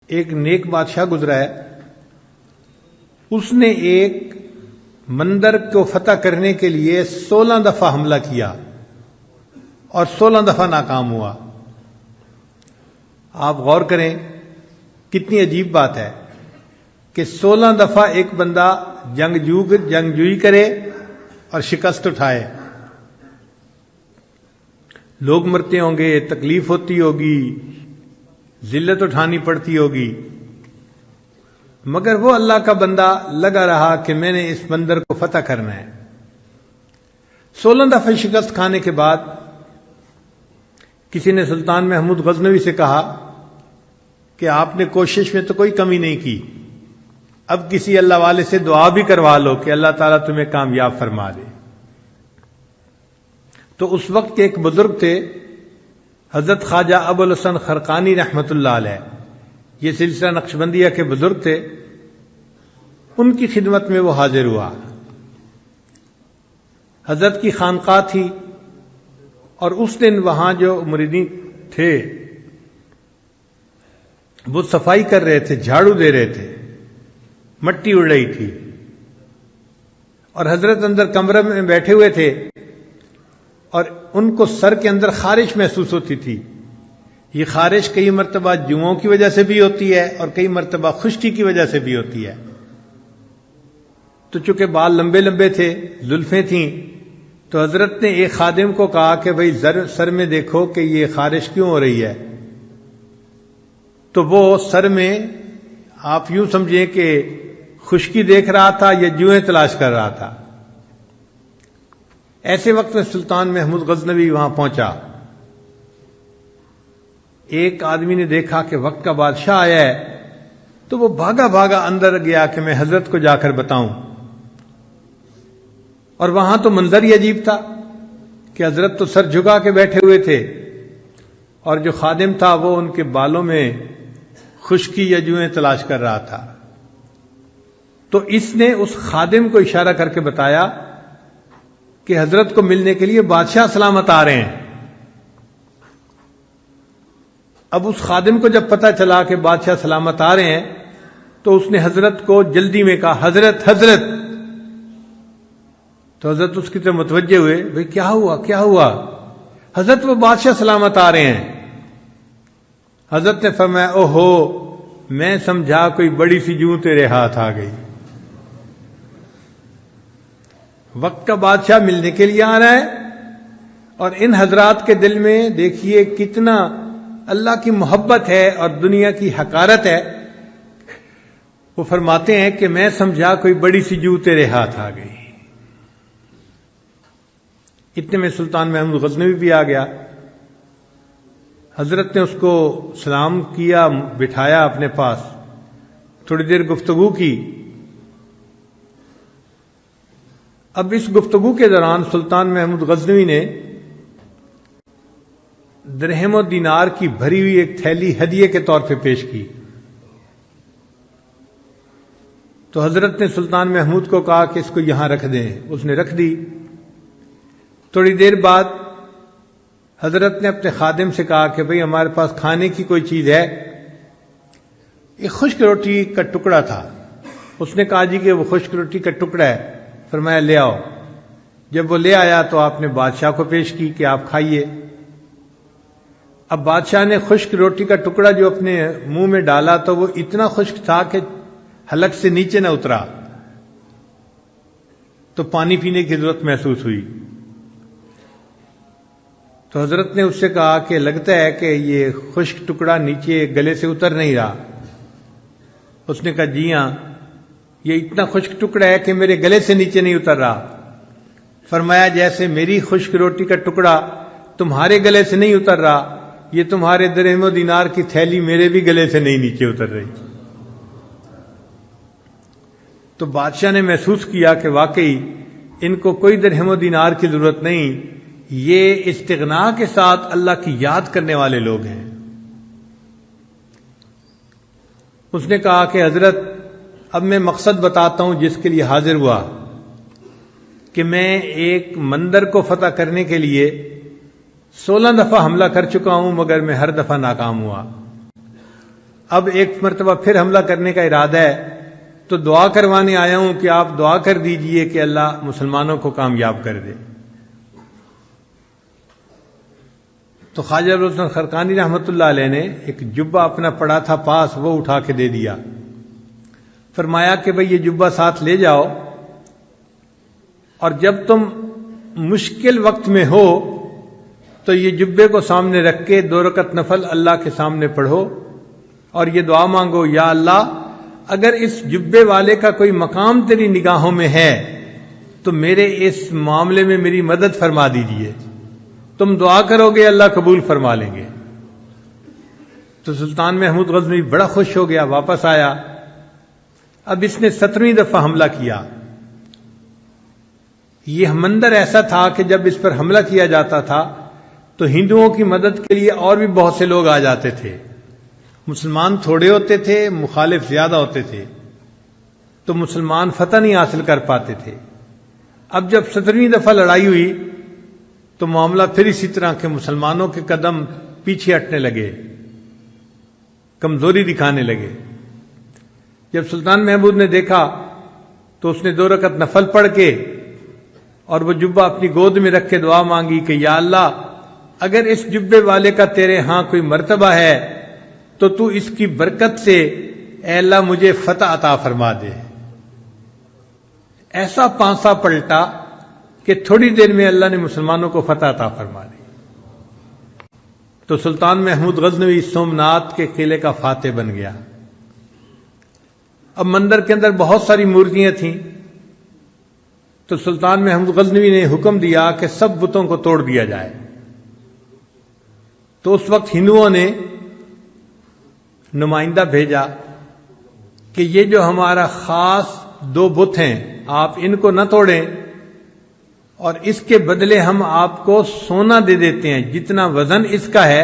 ایک نیک بادشاہ گزرا ہے، اس نے ایک مندر کو فتح کرنے کے لیے 16 دفعہ حملہ کیا اور 16 دفعہ ناکام ہوا۔ آپ غور کریں کتنی عجیب بات ہے کہ 16 دفعہ ایک بندہ جنگجوئی کرے اور شکست اٹھائے۔ لوگ مرتے ہوں گے، تکلیف ہوتی ہوگی، ذلت اٹھانی پڑتی ہوگی، مگر وہ اللہ کا بندہ لگا رہا کہ میں نے اس مندر کو فتح کرنا ہے۔ 16 دفعہ شکست کھانے کے بعد کسی نے سلطان محمود غزنوی سے کہا کہ آپ نے کوشش میں تو کوئی کمی نہیں کی، اب کسی اللہ والے سے دعا بھی کروا لو کہ اللہ تعالیٰ تمہیں کامیاب فرما دے۔ تو اس وقت کے ایک بزرگ تھے حضرت خواجہ ابوالحسن خرقانی رحمۃ اللہ علیہ، یہ سلسلہ نقشبندیہ کے بزرگ تھے، ان کی خدمت میں وہ حاضر ہوا۔ حضرت کی خانقاہ تھی اور اس دن وہاں جو مریدین تھے وہ صفائی کر رہے تھے، جھاڑو دے رہے تھے، مٹی اڑ رہی تھی، اور حضرت اندر کمرے میں بیٹھے ہوئے تھے اور ان کو سر کے اندر خارش محسوس ہوتی تھی۔ یہ خارش کئی مرتبہ جوؤں کی وجہ سے بھی ہوتی ہے اور کئی مرتبہ خشکی کی وجہ سے بھی ہوتی ہے۔ تو چونکہ بال لمبے لمبے تھے، زلفیں تھیں، تو حضرت نے ایک خادم کو کہا کہ بھئی سر میں دیکھو کہ یہ خارش کیوں ہو رہی ہے۔ تو وہ سر میں آپ یوں سمجھیں کہ خشکی دیکھ رہا تھا یا جوئیں تلاش کر رہا تھا۔ ایسے وقت میں سلطان محمود غزنوی وہاں پہنچا۔ ایک آدمی نے دیکھا کہ وقت کا بادشاہ آیا ہے، تو وہ بھاگا بھاگا اندر گیا کہ میں حضرت کو جا کر بتاؤں۔ اور وہاں تو منظر ہی عجیب تھا کہ حضرت تو سر جھکا کے بیٹھے ہوئے تھے اور جو خادم تھا وہ ان کے بالوں میں خشکی یا جوئیں تلاش کر رہا تھا۔ تو اس نے اس خادم کو اشارہ کر کے بتایا کہ حضرت کو ملنے کے لیے بادشاہ سلامت آ رہے ہیں۔ اب اس خادم کو جب پتہ چلا کہ بادشاہ سلامت آ رہے ہیں تو اس نے حضرت کو جلدی میں کہا حضرت حضرت۔ تو حضرت اس کی طرف متوجہ ہوئے، بھئی کیا ہوا کیا ہوا؟ حضرت وہ بادشاہ سلامت آ رہے ہیں۔ حضرت نے فرمایا اوہو، میں سمجھا کوئی بڑی سی جوں تیرے ہاتھ آ گئی۔ وقت کا بادشاہ ملنے کے لیے آ رہا ہے اور ان حضرات کے دل میں دیکھیے کتنا اللہ کی محبت ہے اور دنیا کی حقارت ہے۔ وہ فرماتے ہیں کہ میں سمجھا کوئی بڑی سی جو تیرے ہاتھ آ گئی۔ اتنے میں سلطان محمود غزنوی بھی آ گیا۔ حضرت نے اس کو سلام کیا، بٹھایا اپنے پاس، تھوڑی دیر گفتگو کی۔ اب اس گفتگو کے دوران سلطان محمود غزنوی نے درہم و دینار کی بھری ہوئی ایک تھیلی ہدیے کے طور پہ پیش کی۔ تو حضرت نے سلطان محمود کو کہا کہ اس کو یہاں رکھ دیں۔ اس نے رکھ دی۔ تھوڑی دیر بعد حضرت نے اپنے خادم سے کہا کہ بھئی ہمارے پاس کھانے کی کوئی چیز ہے؟ ایک خشک روٹی کا ٹکڑا تھا۔ اس نے کہا جی کہ وہ خشک روٹی کا ٹکڑا ہے۔ فرمایا لے آؤ۔ جب وہ لے آیا تو آپ نے بادشاہ کو پیش کی کہ آپ کھائیے۔ اب بادشاہ نے خشک روٹی کا ٹکڑا جو اپنے منہ میں ڈالا تو وہ اتنا خشک تھا کہ حلق سے نیچے نہ اترا، تو پانی پینے کی ضرورت محسوس ہوئی۔ تو حضرت نے اس سے کہا کہ لگتا ہے کہ یہ خشک ٹکڑا نیچے گلے سے اتر نہیں رہا۔ اس نے کہا جی ہاں، یہ اتنا خشک ٹکڑا ہے کہ میرے گلے سے نیچے نہیں اتر رہا۔ فرمایا جیسے میری خشک روٹی کا ٹکڑا تمہارے گلے سے نہیں اتر رہا، یہ تمہارے درہم و دینار کی تھیلی میرے بھی گلے سے نہیں نیچے اتر رہی۔ تو بادشاہ نے محسوس کیا کہ واقعی ان کو کوئی درہم و دینار کی ضرورت نہیں، یہ استغنا کے ساتھ اللہ کی یاد کرنے والے لوگ ہیں۔ اس نے کہا کہ حضرت اب میں مقصد بتاتا ہوں جس کے لیے حاضر ہوا، کہ میں ایک مندر کو فتح کرنے کے لیے 16 دفعہ حملہ کر چکا ہوں مگر میں ہر دفعہ ناکام ہوا۔ اب ایک مرتبہ پھر حملہ کرنے کا ارادہ ہے، تو دعا کروانے آیا ہوں کہ آپ دعا کر دیجئے کہ اللہ مسلمانوں کو کامیاب کر دے۔ تو خواجہ ابوالحسن خرقانی رحمۃ اللہ علیہ نے ایک جبہ اپنا پڑا تھا پاس، وہ اٹھا کے دے دیا، فرمایا کہ بھئی یہ جبہ ساتھ لے جاؤ، اور جب تم مشکل وقت میں ہو تو یہ جبے کو سامنے رکھ کے 2 رکعت نفل اللہ کے سامنے پڑھو اور یہ دعا مانگو، یا اللہ اگر اس جبے والے کا کوئی مقام تیری نگاہوں میں ہے تو میرے اس معاملے میں میری مدد فرما دیجئے۔ تم دعا کرو گے اللہ قبول فرما لیں گے۔ تو سلطان محمود غزنوی بڑا خوش ہو گیا، واپس آیا۔ اب اس نے 17ویں دفعہ حملہ کیا۔ یہ منظر ایسا تھا کہ جب اس پر حملہ کیا جاتا تھا تو ہندوؤں کی مدد کے لیے اور بھی بہت سے لوگ آ جاتے تھے، مسلمان تھوڑے ہوتے تھے، مخالف زیادہ ہوتے تھے، تو مسلمان فتح نہیں حاصل کر پاتے تھے۔ اب جب 17ویں دفعہ لڑائی ہوئی تو معاملہ پھر اسی طرح کے مسلمانوں کے قدم پیچھے ہٹنے لگے، کمزوری دکھانے لگے۔ جب سلطان محمود نے دیکھا تو اس نے 2 رکعت نفل پڑھ کے اور وہ جبہ اپنی گود میں رکھ کے دعا مانگی کہ یا اللہ اگر اس جبے والے کا تیرے ہاں کوئی مرتبہ ہے تو تو اس کی برکت سے اے اللہ مجھے فتح عطا فرما دے۔ ایسا پانسا پلٹا کہ تھوڑی دیر میں اللہ نے مسلمانوں کو فتح عطا فرما دی۔ تو سلطان محمود غزنوی سومنات کے قلعے کا فاتح بن گیا۔ اب مندر کے اندر بہت ساری مورتیاں تھیں، تو سلطان محمود غزنوی نے حکم دیا کہ سب بتوں کو توڑ دیا جائے۔ تو اس وقت ہندوؤں نے نمائندہ بھیجا کہ یہ جو ہمارا خاص 2 بت ہیں آپ ان کو نہ توڑیں، اور اس کے بدلے ہم آپ کو سونا دے دیتے ہیں، جتنا وزن اس کا ہے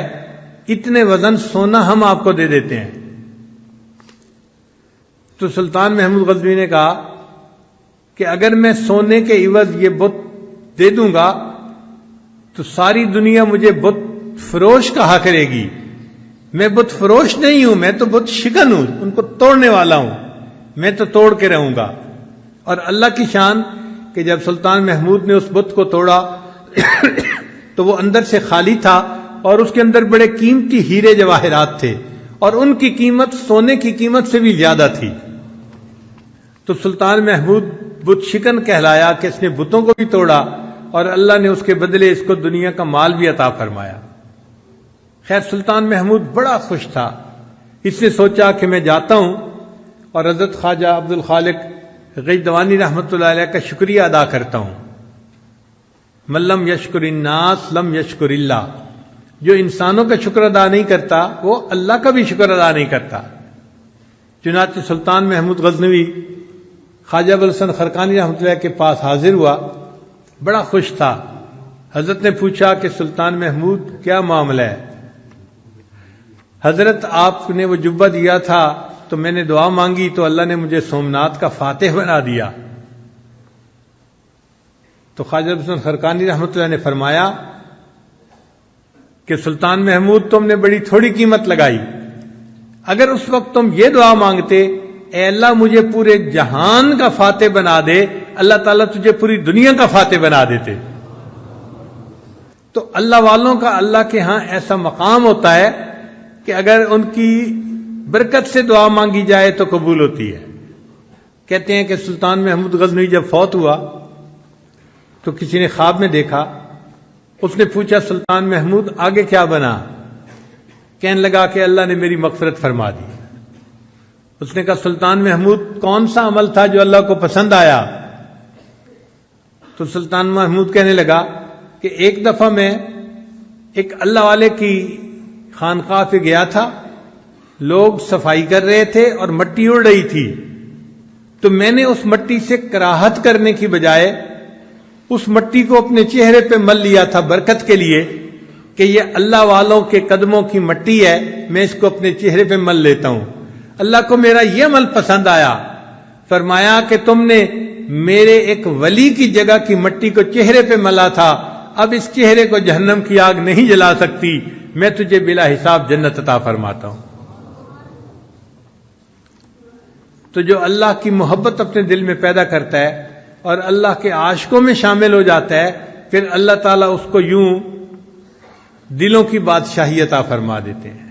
اتنے وزن سونا ہم آپ کو دے دیتے ہیں۔ تو سلطان محمود غزنوی نے کہا کہ اگر میں سونے کے عوض یہ بت دے دوں گا تو ساری دنیا مجھے بت فروش کہا کرے گی۔ میں بت فروش نہیں ہوں، میں تو بت شکن ہوں، ان کو توڑنے والا ہوں، میں تو توڑ کے رہوں گا۔ اور اللہ کی شان کہ جب سلطان محمود نے اس بت کو توڑا تو وہ اندر سے خالی تھا اور اس کے اندر بڑے قیمتی ہیرے جواہرات تھے، اور ان کی قیمت سونے کی قیمت سے بھی زیادہ تھی۔ تو سلطان محمود بت شکن کہلایا کہ اس نے بتوں کو بھی توڑا اور اللہ نے اس کے بدلے اس کو دنیا کا مال بھی عطا فرمایا۔ خیر سلطان محمود بڑا خوش تھا، اس نے سوچا کہ میں جاتا ہوں اور حضرت خواجہ عبد الخالق غیدوانی رحمۃ اللہ علیہ کا شکریہ ادا کرتا ہوں۔ من لم یشکر الناس لم یشکر اللہ، جو انسانوں کا شکر ادا نہیں کرتا وہ اللہ کا بھی شکر ادا نہیں کرتا۔ چنانچہ سلطان محمود غزنوی خواجہ ابوالحسن خرقانی رحمۃ اللہ کے پاس حاضر ہوا، بڑا خوش تھا۔ حضرت نے پوچھا کہ سلطان محمود کیا معاملہ ہے؟ حضرت آپ نے وہ جبہ دیا تھا تو میں نے دعا مانگی تو اللہ نے مجھے سومنات کا فاتح بنا دیا۔ تو خواجہ ابوالحسن خرقانی رحمۃ اللہ نے فرمایا کہ سلطان محمود تم نے بڑی تھوڑی قیمت لگائی، اگر اس وقت تم یہ دعا مانگتے اے اللہ مجھے پورے جہان کا فاتح بنا دے، اللہ تعالیٰ تجھے پوری دنیا کا فاتح بنا دیتے۔ تو اللہ والوں کا اللہ کے ہاں ایسا مقام ہوتا ہے کہ اگر ان کی برکت سے دعا مانگی جائے تو قبول ہوتی ہے۔ کہتے ہیں کہ سلطان محمود غزنوی جب فوت ہوا تو کسی نے خواب میں دیکھا، اس نے پوچھا سلطان محمود آگے کیا بنا؟ کہنے لگا کہ اللہ نے میری مغفرت فرما دی۔ اس نے کہا سلطان محمود کون سا عمل تھا جو اللہ کو پسند آیا؟ تو سلطان محمود کہنے لگا کہ ایک دفعہ میں ایک اللہ والے کی خانقاہ پہ گیا تھا، لوگ صفائی کر رہے تھے اور مٹی اڑ رہی تھی، تو میں نے اس مٹی سے کراہت کرنے کی بجائے اس مٹی کو اپنے چہرے پہ مل لیا تھا برکت کے لیے کہ یہ اللہ والوں کے قدموں کی مٹی ہے، میں اس کو اپنے چہرے پہ مل لیتا ہوں۔ اللہ کو میرا یہ عمل پسند آیا، فرمایا کہ تم نے میرے ایک ولی کی جگہ کی مٹی کو چہرے پہ ملا تھا، اب اس چہرے کو جہنم کی آگ نہیں جلا سکتی، میں تجھے بلا حساب جنت عطا فرماتا ہوں۔ تو جو اللہ کی محبت اپنے دل میں پیدا کرتا ہے اور اللہ کے عاشقوں میں شامل ہو جاتا ہے، پھر اللہ تعالیٰ اس کو یوں دلوں کی بادشاہی عطا فرما دیتے ہیں۔